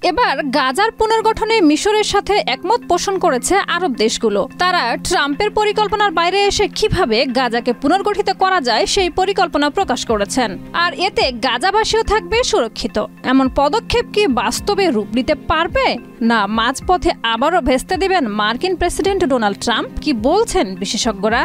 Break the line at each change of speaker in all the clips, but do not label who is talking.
এবার গাজার পুনর্গঠনে মিশরের সাথে একমত পোষণ করেছে আরব দেশগুলো। তারা ট্রাম্পের পরিকল্পনার বাইরে এসে কিভাবে গাজাকে পুনর্গঠিত করা যায় সেই পরিকল্পনা প্রকাশ করেছেন। আর এতে গাজাবাসীও থাকবে সুরক্ষিত। এমন পদক্ষেপ কি বাস্তবে রূপ নিতে পারবে, না মাঝপথে আবারও ভেস্তে দেবেন মার্কিন প্রেসিডেন্ট ডোনাল্ড ট্রাম্প? কি বলছেন বিশেষজ্ঞরা?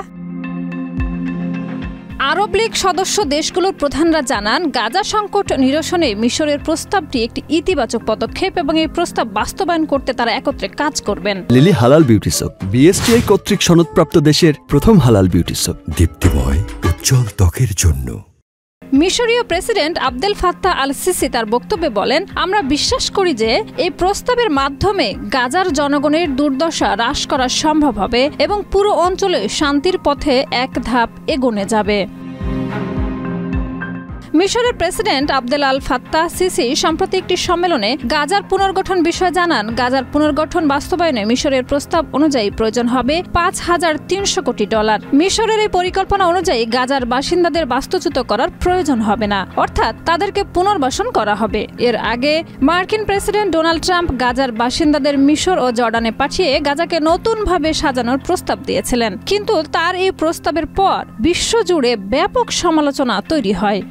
আরব লীগ সদস্য দেশগুলোর প্রধানরা জানান, গাজা সংকট নিরসনে মিশরের প্রস্তাবটি একটি ইতিবাচক পদক্ষেপ এবং এই প্রস্তাব বাস্তবায়ন করতে তারা একত্রে কাজ করবেন।
লিলি হালাল বিউটি সোপ, বিএসটিআই কর্তৃক সনদপ্রাপ্ত দেশের প্রথম হালাল বিউটি সোপ, দীপ্তিময় উজ্জ্বল ত্বকের জন্য।
মিশরীয় president Abdel Fattah al CC তার বক্তব্যে বলেন, আমরা বিশ্বাস করি যে এই প্রস্তাবের মাধ্যমে গাজার জনগণের দুর্দশা হ্রাস করা সম্ভব হবে এবং পুরো অঞ্চলে শান্তির পথে এক ধাপ এগোনো যাবে। মিশরের প্রেসিডেন্ট আবদেল আল ফাত্তাহ সিসি সম্প্রতি একটি সম্মেলনে গাজার পুনর্গঠন বিষয়ে জানান, গাজার পুনর্গঠন বাস্তবায়নে মিশরের প্রস্তাব অনুযায়ী প্রয়োজন হবে $5,300 কোটি। মিশরের এই পরিকল্পনা অনুযায়ী গাজার বাসিন্দাদের বাস্তুচ্যুত করার প্রয়োজন হবে না, অর্থাৎ তাদেরকে পুনর্বাসন করা হবে। এর আগে মার্কিন প্রেসিডেন্ট ডোনাল্ড ট্রাম্প গাজার বাসিন্দাদের মিশর ও জর্ডানে পাঠিয়ে গাজাকে নতুনভাবে সাজানোর প্রস্তাব দিয়েছিলেন, কিন্তু তার এই প্রস্তাবের পর বিশ্বজুড়ে ব্যাপক সমালোচনা তৈরি হয়।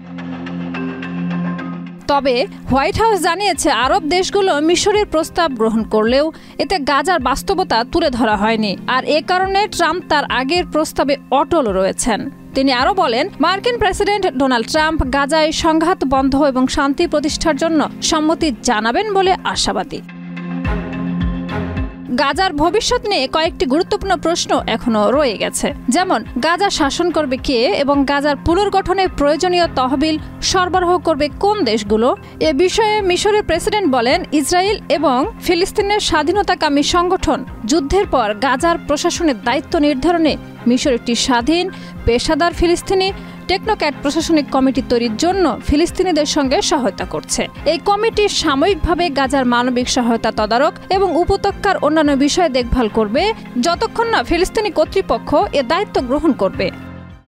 তবে হোয়াইট হাউস জানিয়েছে, আরব দেশগুলো মিশরের প্রস্তাব গ্রহণ করলেও এতে গাজার বাস্তবতা তুলে ধরা হয়নি, আর এ কারণে ট্রাম্প তার আগের প্রস্তাবে অটল রয়েছেন। তিনি আরও বলেন, মার্কিন প্রেসিডেন্ট ডোনাল্ড ট্রাম্প গাজায় সংঘাত বন্ধ এবং শান্তি প্রতিষ্ঠার জন্য সম্মতি জানাবেন বলে আশাবাদী। গাজার ভবিষ্যৎ নিয়ে কয়েকটি গুরুত্বপূর্ণ প্রশ্ন এখনো রয়ে গেছে, যেমন গাজা শাসন করবে কে এবং গাজার পুনর্গঠনে প্রয়োজনীয় তহবিল সরবরাহ করবে কোন দেশগুলো। এ বিষয়ে মিশরের প্রেসিডেন্ট বলেন, ইসরায়েল এবং ফিলিস্তিনের স্বাধীনতাকামী সংগঠন যুদ্ধের পর গাজার প্রশাসনের দায়িত্ব নির্ধারণে মিশর একটি স্বাধীন পেশাদার ফিলিস্তিনি টেকনোক্যাট প্রশাসনিক কমিটি তৈরির জন্য ফিলিস্তিনিদের সঙ্গে সহায়তা করছে। এই কমিটি সাময়িকভাবে গাজার মানবিক সহায়তা তদারক এবং উপত্যকার অন্যান্য বিষয়ে দেখভাল করবে যতক্ষণ না ফিলিস্তিনি কর্তৃপক্ষ এ দায়িত্ব গ্রহণ করবে।